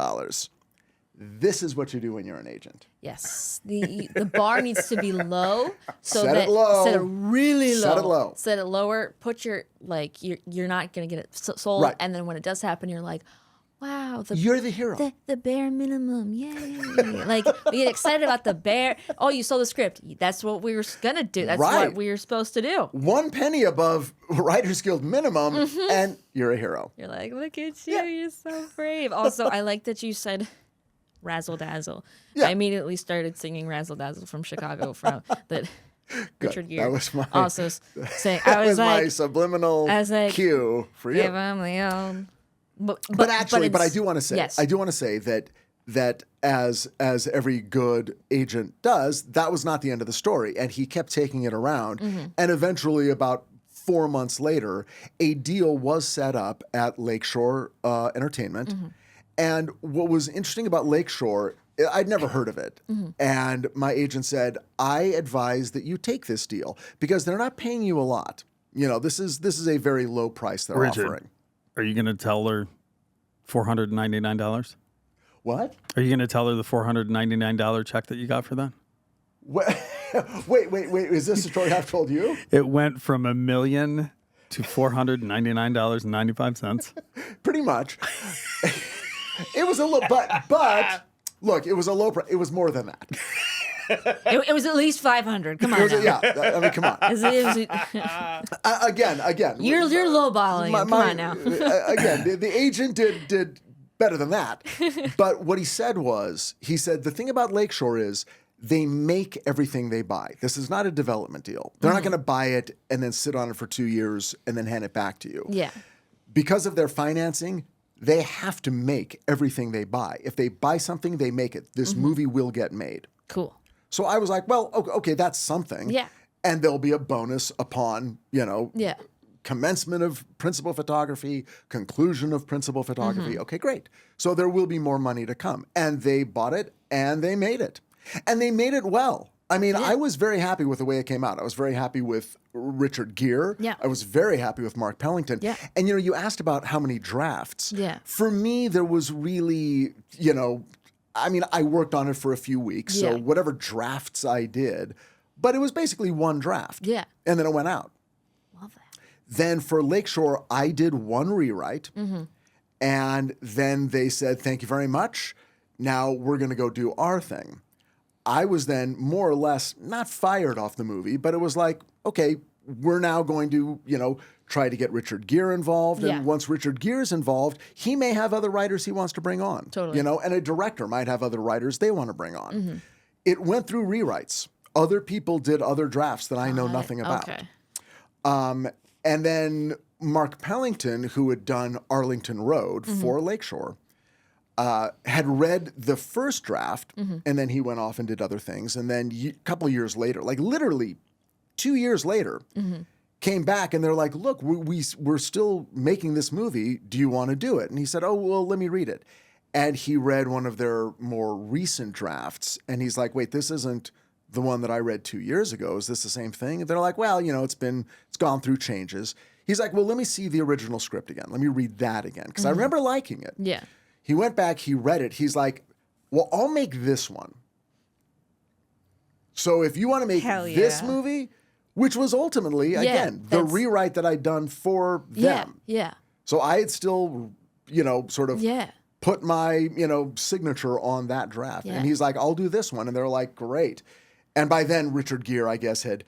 This is what you do when you're an agent. Yes. The bar needs to be low. So Set it that low. set it really low. Set it low. Set it lower. Put your you're not gonna get it sold. Right. And then when it does happen, you're like, wow, You're the hero. the bare minimum, yay! Like we get excited about the bare. Oh, you sold the script. That's what we were gonna do. That's Right. what we were supposed to do. 1 penny above Writers Guild minimum, and you're a hero. You're like, look at you, you're so brave. Also, I like that you said razzle dazzle. Yeah. I immediately started singing razzle dazzle from Chicago from that Richard Gere. That was my also saying. that I was my like, subliminal I was like, cue for you. give him the old. But But I do want to say, yes. I do want to say that as every good agent does, that was not the end of the story, and he kept taking it around, and eventually, about 4 months later, a deal was set up at Lakeshore Entertainment, and what was interesting about Lakeshore, I'd never heard of it, and my agent said, I advise that you take this deal because they're not paying you a lot. You know, this is a very low price they're offering. Are you going to tell her $499? What? Are you going to tell her the $499 check that you got for that? Wait, is this a story I've told you? It went from $1 million to $499.95. Pretty much. It was a low, but look, it was a low price. It was more than that. It was at least 500. Come on, It was, now. yeah, I mean, come on. Again. You're lowballing. Come on now. Again, the agent did better than that. But what he said the thing about Lakeshore is they make everything they buy. This is not a development deal. They're not going to buy it and then sit on it for 2 years and then hand it back to you. Yeah. Because of their financing, they have to make everything they buy. If they buy something, they make it. This movie will get made. Cool. So I was like, well, okay, that's something. Yeah. And there'll be a bonus upon, Yeah. commencement of principal photography, conclusion of principal photography. Okay, great. So there will be more money to come. And they bought it and they made it. And they made it well. I mean, I was very happy with the way it came out. I was very happy with Richard Gere. Yeah. I was very happy with Mark Pellington. Yeah. And, you asked about how many drafts. Yeah. For me, there was really, I mean, I worked on it for a few weeks. Yeah. So whatever drafts I did, but it was basically one draft. Yeah. And then it went out. Love that. Then for Lakeshore, I did one rewrite. And then they said, thank you very much. Now we're going to go do our thing. I was then more or less not fired off the movie, but it was like, okay, we're now going to, try to get Richard Gere involved. Yeah. And once Richard Gere's involved, he may have other writers he wants to bring on. Totally. And a director might have other writers they want to bring on. It went through rewrites. Other people did other drafts that I know nothing about. Okay. And then Mark Pellington, who had done Arlington Road for Lakeshore, had read the first draft, and then he went off and did other things. And then a couple years later, like literally 2 years later, came back and they're like, look, we're still making this movie. Do you want to do it? And he said, oh, well, let me read it. And he read one of their more recent drafts, and he's like, wait, this isn't the one that I read 2 years ago. Is this the same thing? And they're like, well, it's gone through changes. He's like, well, let me see the original script again. Let me read that again, because I remember liking it. Yeah. He went back, he read it. He's like, well, I'll make this one. So if you want to make this movie, which was ultimately, again, the rewrite that I'd done for them. Yeah. So I had still, sort of put my, signature on that draft. Yeah. And he's like, I'll do this one. And they're like, great. And by then, Richard Gere, I guess, had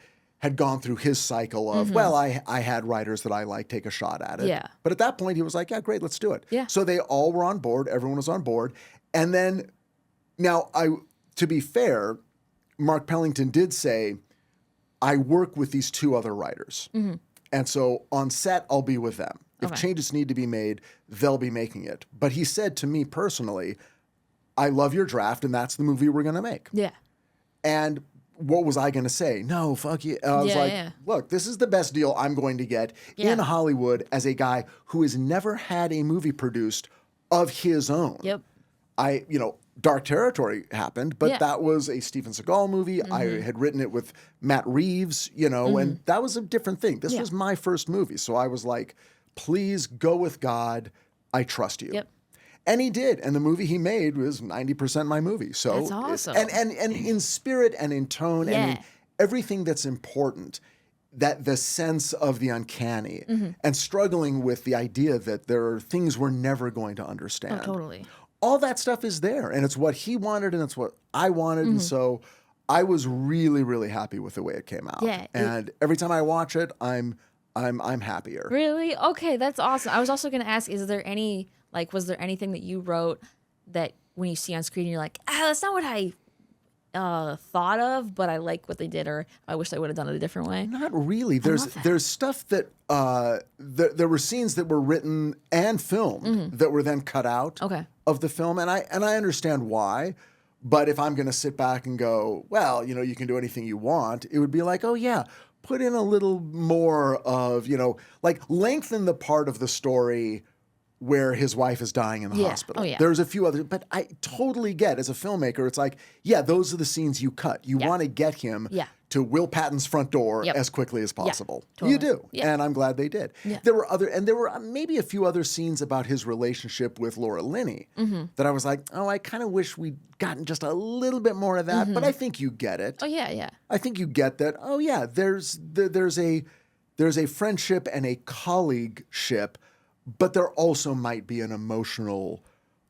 gone through his cycle of, well, I had writers that I like, take a shot at it. Yeah. But at that point, he was like, yeah, great, let's do it. Yeah. So they all were on board. Everyone was on board. And then, now, to be fair, Mark Pellington did say, I work with these two other writers. And so on set, I'll be with them. If Okay. changes need to be made, they'll be making it. But he said to me personally, I love your draft, and that's the movie we're going to make. Yeah. And what was I going to say? No, fuck you. I was Yeah, like, yeah. look, this is the best deal I'm going to get Yeah. in Hollywood as a guy who has never had a movie produced of his own. Yep. Dark Territory happened, but Yeah. that was a Steven Seagal movie. I had written it with Matt Reeves, and that was a different thing. This Yeah. was my first movie. So I was like, please go with God. I trust you. Yep. And he did. And the movie he made was 90% my movie. So That's awesome. And in spirit and in tone and in Yeah. everything that's important, that the sense of the uncanny and struggling with the idea that there are things we're never going to understand. Oh, totally. All that stuff is there, and it's what he wanted, and it's what I wanted, and so I was really, really happy with the way it came out. Yeah, and every time I watch it, I'm happier. Really? Okay, that's awesome. I was also going to ask, was there anything that you wrote that when you see on screen, you're like, that's not what I thought of, but I like what they did, or I wish I would have done it a different way? Not really. There's stuff that there were scenes that were written and filmed that were then cut out Okay. of the film, and I understand why. But if I'm going to sit back and go, well, you can do anything you want, it would be like, oh yeah, put in a little more of, like lengthen the part of the story where his wife is dying in the Yeah. hospital. Oh, yeah. There's a few others, but I totally get, as a filmmaker, it's like, yeah, those are the scenes you cut. You want to get him Yeah. to Will Patton's front door Yep. as quickly as possible. totally. You do. Yeah. And I'm glad they did. Yeah. There were maybe a few other scenes about his relationship with Laura Linney that I was like, oh, I kind of wish we'd gotten just a little bit more of that, but I think you get it. Oh, yeah, yeah. I think you get that. Oh yeah, there's a friendship and a colleagueship, but there also might be an emotional,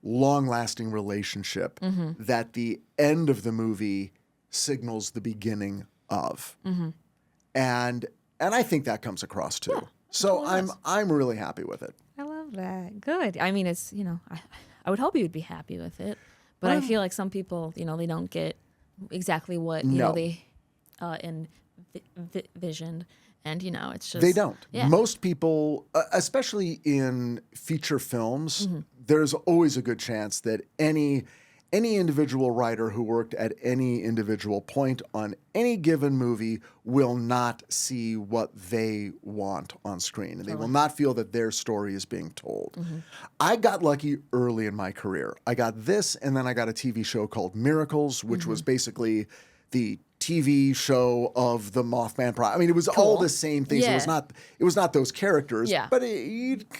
long-lasting relationship that the end of the movie signals the beginning of, and I think that comes across too. So I'm really happy with it. I love that. Good. I mean, it's, I would hope you would be happy with it, but I feel like some people, they don't get exactly what, No. they envisioned. And, it's just. They don't. Yeah. Most people, especially in feature films, Mm-hmm. there's always a good chance that any individual writer who worked at any individual point on any given movie will not see what they want on screen. And they will not feel that their story is being told. Mm-hmm. I got lucky early in my career. I got this, and then I got a TV show called Miracles, which was basically the TV show of the Mothman Prophecies. I mean, it was all the same things. Yeah. It was not those characters, Yeah. but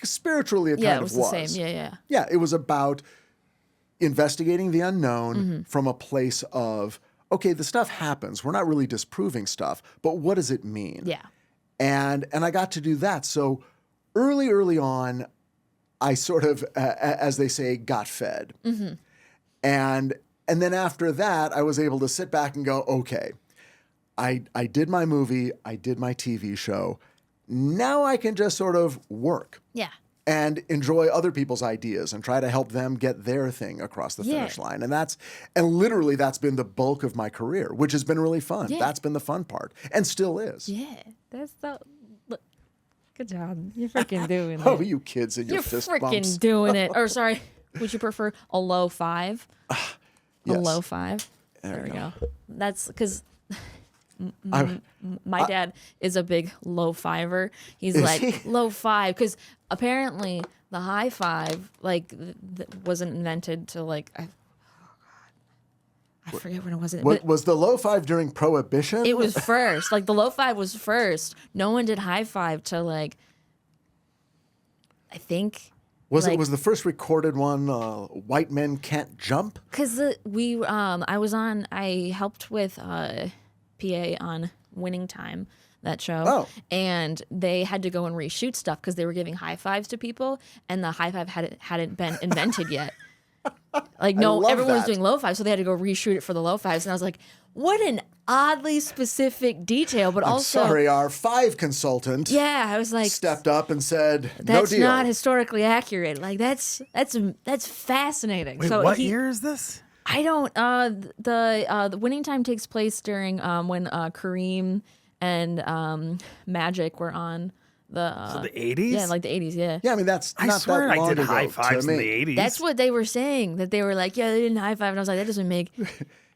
spiritually it Yeah, kind it was of the same. Yeah, yeah. Yeah, it was about investigating the unknown Mm-hmm. from a place of, okay, the stuff happens. We're not really disproving stuff, but what does it mean? Yeah. And I got to do that. So early on, I sort of, as they say, got fed. Mm-hmm. And then after that, I was able to sit back and go, okay, I did my movie, I did my TV show. Now I can just sort of work Yeah. and enjoy other people's ideas and try to help them get their thing across the finish line. And literally that's been the bulk of my career, which has been really fun. Yeah. That's been the fun part and still is. Yeah. That's the. Look. Good job. You're freaking doing it. Oh, you kids and your You're fist freaking bumps. doing it. Or sorry, would you prefer a low 5? Yes. A low 5. There we go. That's because I- my dad is a big low 5er. He's Is like he? low 5 because apparently the high 5 wasn't invented to I forget when it was. What, was the low 5 during Prohibition? It was first. Like the low 5 was first. No one did high 5 till I think. Was like- it was the first recorded one? White Men Can't Jump. Because I helped with PA on Winning Time, that show. Oh. And they had to go and reshoot stuff because they were giving high fives to people, and the high five hadn't been invented yet. love everyone was that. doing low fives, so they had to go reshoot it for the low fives. And I was like, what an oddly specific detail, but I'm also. sorry, our 5 consultant Yeah, I was like, stepped up and said, no that's deal. not historically accurate. Like that's fascinating. Wait, so what he- year is this? I don't. The Winning Time takes place during when Kareem and Magic were on the So the 80s? Yeah, like the 80s, yeah. Yeah, I mean, that's I not swear that long I did ago high to fives in me. the 80s. That's what they were saying, that they were like, yeah, they didn't high five. And I was like, that doesn't make...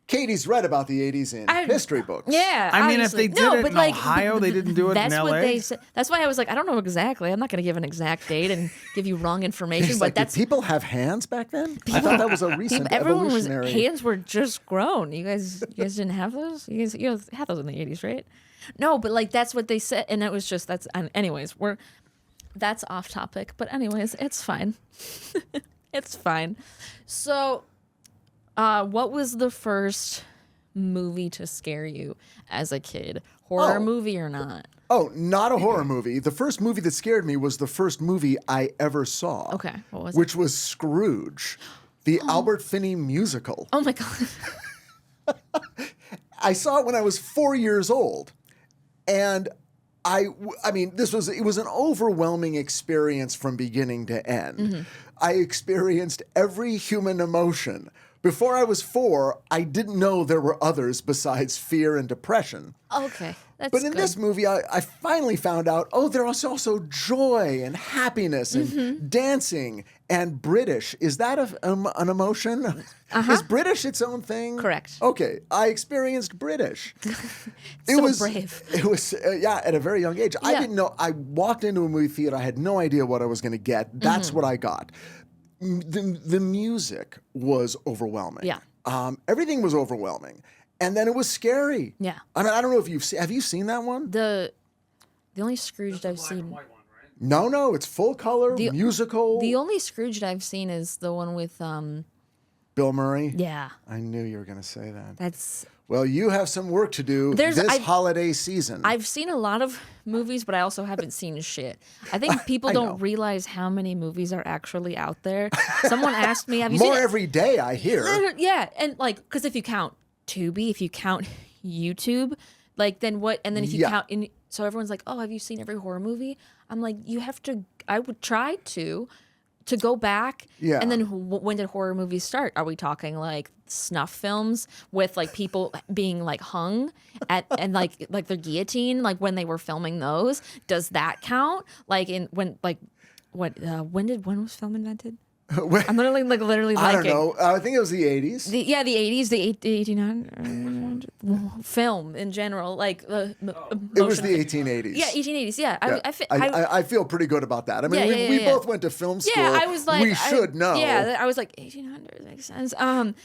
Katie's read about the 80s in history books. Yeah, I mean, if obviously. they did it in Ohio, they didn't do it in That's LA? what they said. That's why I was like, I don't know exactly. I'm not going to give an exact date and give you wrong information, It's but like, did that's... people have hands back then? I thought that was a recent Everyone was... evolutionary... Hands were just grown. You guys didn't have those? You had those in the 80s, right? No, but like that's what they said. And it was just... Anyways, that's off topic. But anyways, it's fine. It's fine. So, what was the first movie to scare you as a kid? Horror movie or not? Oh, not a horror movie. The first movie that scared me was the first movie I ever saw. Okay, what was it? Which was Scrooge, the Albert Finney musical. Oh my God. I saw it when I was 4 years old. And I mean, it was an overwhelming experience from beginning to end. Mm-hmm. I experienced every human emotion. Before I was 4, I didn't know there were others besides fear and depression. Okay, that's But in good. this movie, I finally found out, there was also joy and happiness and Mm-hmm. dancing and British. Is that an emotion? Is British its own thing? Correct. Okay, I experienced British. Brave. It was, at a very young age. I Yeah. didn't know. I walked into a movie theater. I had no idea what I was going to get. That's Mm-hmm. what I got. The music was overwhelming. Yeah. Everything was overwhelming. And then it was scary. Yeah. I mean, I don't know if have you seen that one? The only Scrooge I've seen... No, it's full color, musical. The only Scrooge that I've seen is the one with... Bill Murray? Yeah. I knew you were going to say that. That's... Well, you have some work to do holiday season. I've seen a lot of movies, but I also haven't seen shit. I think people I know. don't realize how many movies are actually out there. Someone asked me, have you More seen... every day, I hear. Yeah, and like, because if you count Tubi, if you count YouTube, like then what? And then if you count... So everyone's like, oh, have you seen every horror movie? I'm like, you have to... I would try to go back. Yeah. And then when did horror movies start? Are we talking like snuff films with like people being like hung and like the guillotine, like when they were filming those? Does that count? Like when was film invented? I'm literally blanking. I don't know. I think it was the 80s. The 80s, the 1800 film in general, like It was the 1880s. Yeah, 1880s. Yeah, Yeah. I feel pretty good about that. I mean, we both went to film school. Yeah, I was like, we should know. Yeah, I was like 1800 makes sense.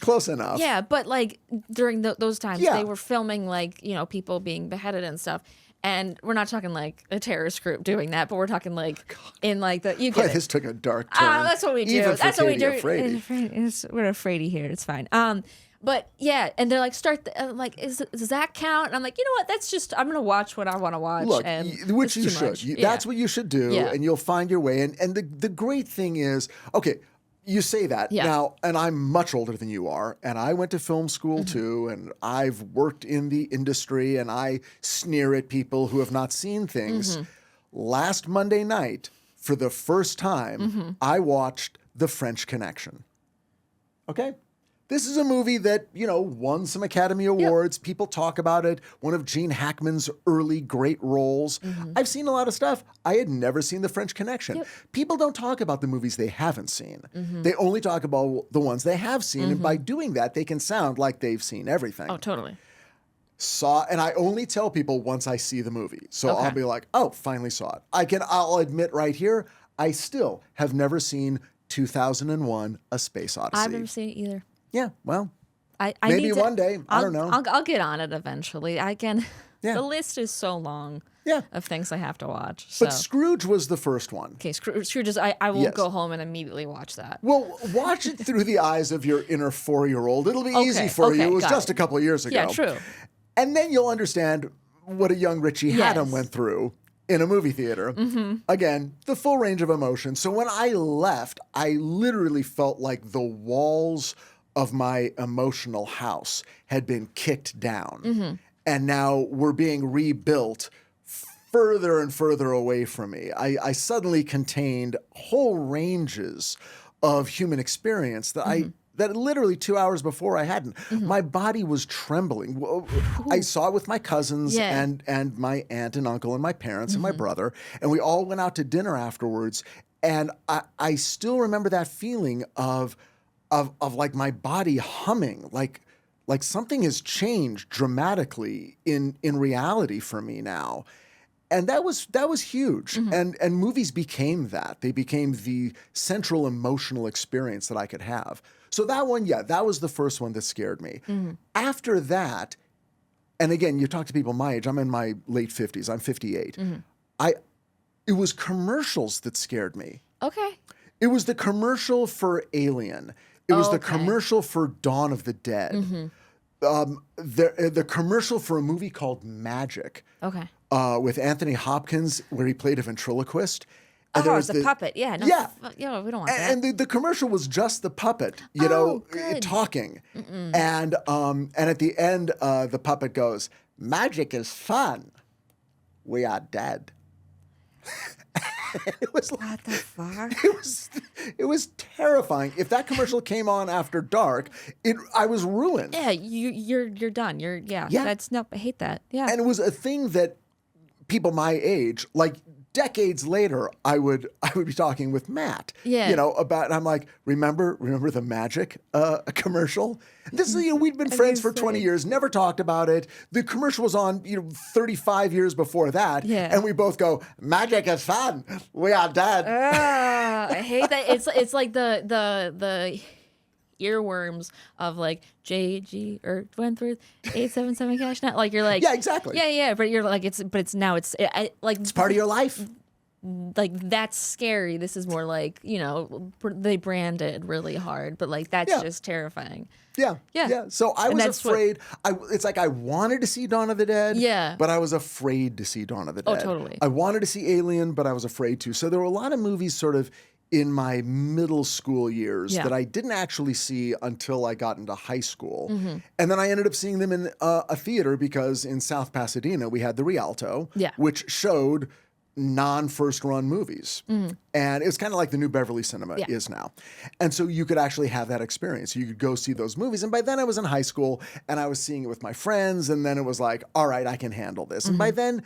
Close enough. Yeah, but like during those times, Yeah. they were filming like people being beheaded and stuff. And we're not talking like a terrorist group doing that, but we're talking like in like the you get it. This took a dark turn. That's what we do. Even for That's what we do. Katie Afraidy. We're Afraidy here. It's fine. But yeah, and they're like, like, does that count? And I'm like, you know what? That's just I'm gonna watch what I want to watch. Look, and which you it's too should. much. That's what you should do, Yeah. and you'll find your way. And the great thing is, okay, you say that now, and I'm much older than you are, and I went to film school too, and I've worked in the industry, and I sneer at people who have not seen things. Last Monday night, for the first time, I watched The French Connection. Okay? This is a movie that, won some Academy Awards. Yep. People talk about it. One of Gene Hackman's early great roles. I've seen a lot of stuff. I had never seen The French Connection. Yep. People don't talk about the movies they haven't seen. They only talk about the ones they have seen. And by doing that, they can sound like they've seen everything. Oh, totally. And I only tell people once I see the movie. So I'll be like, oh, finally saw it. I'll admit right here, I still have never seen 2001: A Space Odyssey. I've never seen it either. Yeah, well, I maybe need one day. I don't know. I'll get on it eventually. I can. Yeah. The list is so long. Yeah. Of things I have to watch. So. But Scrooge was the first one. Okay, Scrooge is. I will Yes. go home and immediately watch that. Well, watch it through the eyes of your inner 4-year-old. It'll be easy for you. It was just a couple of years ago. Yeah, true. And then you'll understand what a young Richie Hatem went through in a movie theater. Again, the full range of emotion. So when I left, I literally felt like the walls of my emotional house had been kicked down. And now we're being rebuilt further and further away from me. I suddenly contained whole ranges of human experience that that literally 2 hours before I hadn't. My body was trembling. I saw it with my cousins Yeah. and my aunt and uncle and my parents and my brother, and we all went out to dinner afterwards. And I still remember that feeling of like my body humming, like something has changed dramatically in reality for me now. And that was huge. And movies became that. They became the central emotional experience that I could have. So that one, yeah, that was the first one that scared me. After that, and again, you talk to people my age, I'm in my late 50s, I'm 58. It was commercials that scared me. Okay. It was the commercial for Alien. It was the Okay. commercial for Dawn of the Dead. The commercial for a movie called Magic. Okay. With Anthony Hopkins, where he played a ventriloquist. And Oh, there it's was a puppet. Yeah. No, Yeah. Yeah, we don't want that. And the commercial was just the puppet, good. talking. And at the end, the puppet goes, "Magic is fun. We are dead." It was like, What the fuck? it was terrifying. If that commercial came on after dark, I was ruined. Yeah, you're done. Yeah. That's no. I hate that. Yeah. And it was a thing that people my age, like decades later, I would be talking with Matt. Yeah. About. And I'm like, remember the Magic commercial? This is we'd been friends for 20 years, never talked about it. The commercial was on 35 years before that. Yeah. And we both go, "Magic is fun. We are dead." I hate that. It's like the earworms of like JG or Wentworth 877 cash now. Like you're like Yeah, exactly. Yeah. But you're like it's It's part of your life. like that's scary. This is more like they branded really hard, but like that's Yeah. just terrifying. Yeah. So I And was that's what- afraid. It's like I wanted to see Dawn of the Dead. Yeah. But I was afraid to see Dawn of the Dead. Oh, totally. I wanted to see Alien, but I was afraid to. So there were a lot of movies sort of in my middle school years Yeah. that I didn't actually see until I got into high school. Mm-hmm. And then I ended up seeing them in a theater because in South Pasadena we had the Rialto, Yeah. which showed non-first run movies. And it was kind of like the new Beverly Cinema Mm-hmm. Yeah. is now. And so you could actually have that experience. You could go see those movies. And by then I was in high school and I was seeing it with my friends. And then it was like, all right, I can handle this. And by then,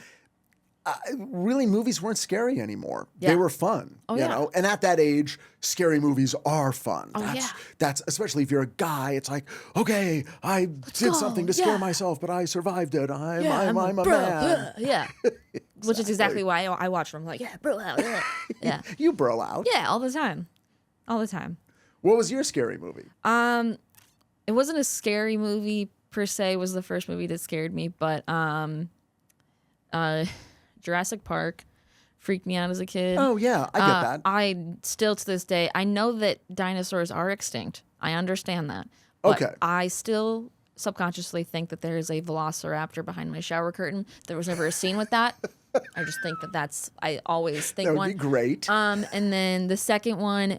really movies weren't scary anymore. Yeah. They were fun, Oh, you yeah. know? And at that age, scary movies are fun. Oh, yeah. That's especially if you're a guy, it's like, okay, I did go. something to scare Yeah. myself, but I survived it. I'm a bro, man. Yeah. Which is exactly why I watch them. I'm like, yeah, bro, yeah. You bro out. Yeah, all the time. All the time. What was your scary movie? It wasn't a scary movie per se, was the first movie that scared me, but Jurassic Park freaked me out as a kid. Oh, yeah, I get that. I still to this day, I know that dinosaurs are extinct. I understand that. But Okay. I still subconsciously think that there is a velociraptor behind my shower curtain. There was never a scene with that. I just think I always think That would one. be great. And then the second one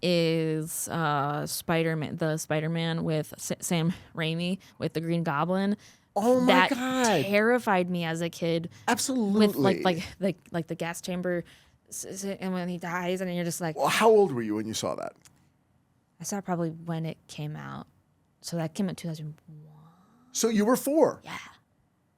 is Spider-Man, the Spider-Man with Sam Raimi with the Green Goblin. Oh my that God. terrified me as a kid. Absolutely. With like the gas chamber, and when he dies, and you're just like, Well, how old were you when you saw that? I saw it probably when it came out. So that came out 2001. So you were 4.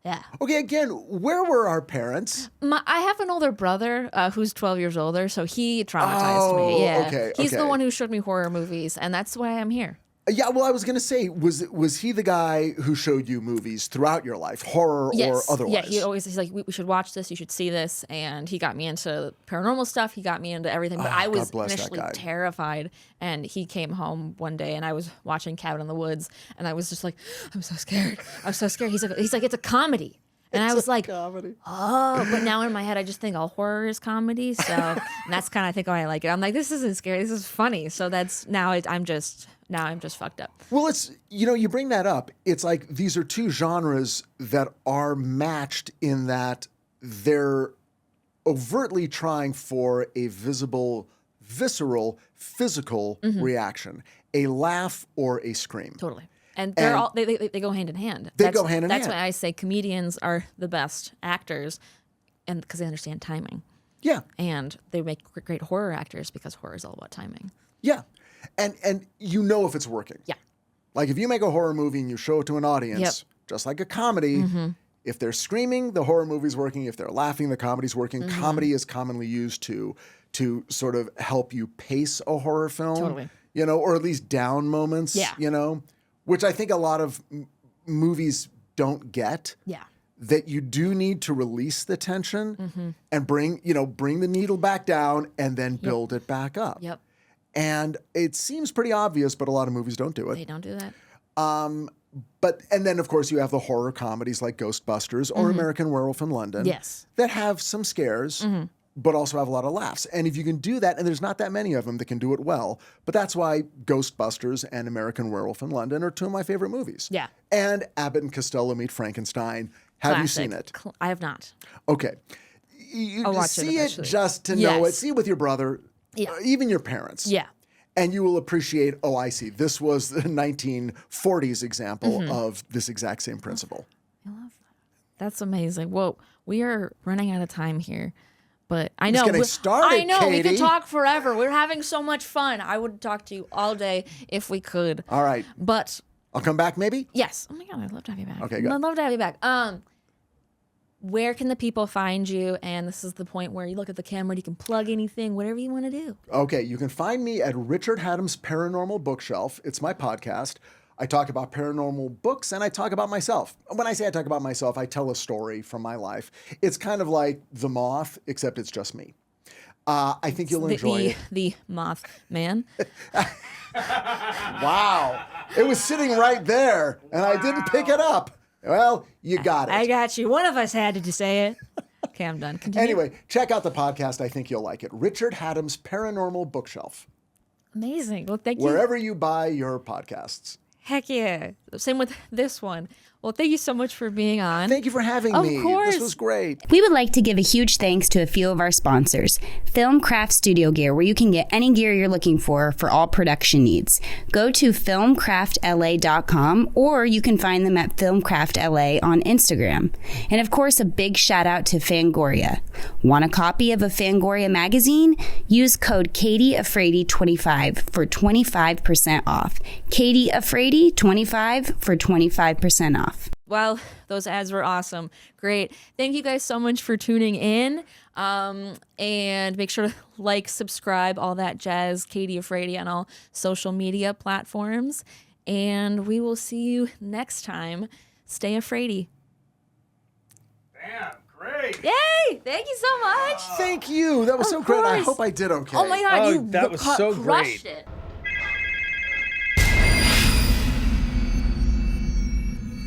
Yeah. Okay, again, where were our parents? I have an older brother who's 12 years older, so he traumatized me. Yeah. okay, He's the okay. one who showed me horror movies, and that's why I'm here. Yeah, well, I was going to say, was he the guy who showed you movies throughout your life, horror or otherwise? Yeah, he's like, we should watch this, you should see this. And he got me into paranormal stuff. He got me into everything. But I was God bless that initially guy. terrified. And he came home one day and I was watching Cabin in the Woods. And I was just like, I'm so scared. I'm so scared. He's like, it's a comedy. And I was like, Comedy. oh, but now in my head, I just think all horror is comedy. So and that's kind of, I think, why I like it. I'm like, this isn't scary. This is funny. So that's I'm just fucked up. Well, it's, you bring that up. It's like these are two genres that are matched in that they're overtly trying for a visible, visceral, physical reaction, a laugh or a scream. Totally. And they're all they go hand in hand. They go hand in That's hand. why I say comedians are the best actors, and because they understand timing, Yeah. and they make great horror actors because horror is all about timing. Yeah. And you know if it's working. Yeah. Like if you make a horror movie and you show it to an audience, Yep. just like a comedy, if they're screaming, the horror movie's working. If they're laughing, the comedy's working. Comedy is commonly used to sort of help you pace a horror film. Totally. You know, or at least down moments. Yeah. You know, which I think a lot of movies don't get. Yeah. That you do need to release the tension and bring the needle back down and then build it back up. Yep. And it seems pretty obvious, but a lot of movies don't do it. They don't do that. And then of course you have the horror comedies like Ghostbusters or American Werewolf in London. Yes. That have some scares, but also have a lot of laughs. And if you can do that, and there's not that many of them that can do it well, but that's why Ghostbusters and American Werewolf in London are two of my favorite movies. Yeah. And Abbott and Costello Meet Frankenstein. Have you seen it? I have not. Okay. You I'll watch it see it eventually. just to know it. Yes. See it with your brother, even your parents. Yeah. And you will appreciate, oh, I see. This was the 1940s example of this exact same principle. I love that. That's amazing. Whoa, we are running out of time here. But I know. getting started, I know. We Katie. could talk forever. We're having so much fun. I would talk to you all day if we could. All right. But I'll come back maybe? yes. Oh my God, I'd love to have you back. Okay, good. I'd love to have you back. Where can the people find you? And this is the point where you look at the camera and you can plug anything, whatever you want to do. Okay, you can find me at Richard Hatem's Paranormal Bookshelf. It's my podcast. I talk about paranormal books and I talk about myself. When I say I talk about myself, I tell a story from my life. It's kind of like The Moth, except it's just me. I think you'll enjoy it. The Mothman. Wow. It was sitting right there and I didn't pick it up. Well, you got it. I got you. One of us had to say it. Okay, I'm done. Continue. Anyway, check out the podcast. I think you'll like it. Richard Hatem's Paranormal Bookshelf. Amazing. Well, thank you. Wherever you buy your podcasts. Heck yeah. Same with this one. Well, thank you so much for being on. Thank you for having Of me. course. This was great. We would like to give a huge thanks to a few of our sponsors. Filmcraft Studio Gear, where you can get any gear you're looking for all production needs. Go to filmcraftla.com or you can find them at filmcraftla on Instagram. And of course, a big shout out to Fangoria. Want a copy of a Fangoria magazine? Use code Katie Afraidy 25 for 25% off. Katie Afraidy 25 for 25% off. Wow, those ads were awesome. Great. Thank you guys so much for tuning in. And make sure to like, subscribe, all that jazz. Katie Afraidy on all social media platforms. And we will see you next time. Stay Afraidy. Damn, great. Yay! Thank you so much. Thank you. That was Of so great. I course. hope I did okay. Oh my God, Oh, you that was so crushed great. it.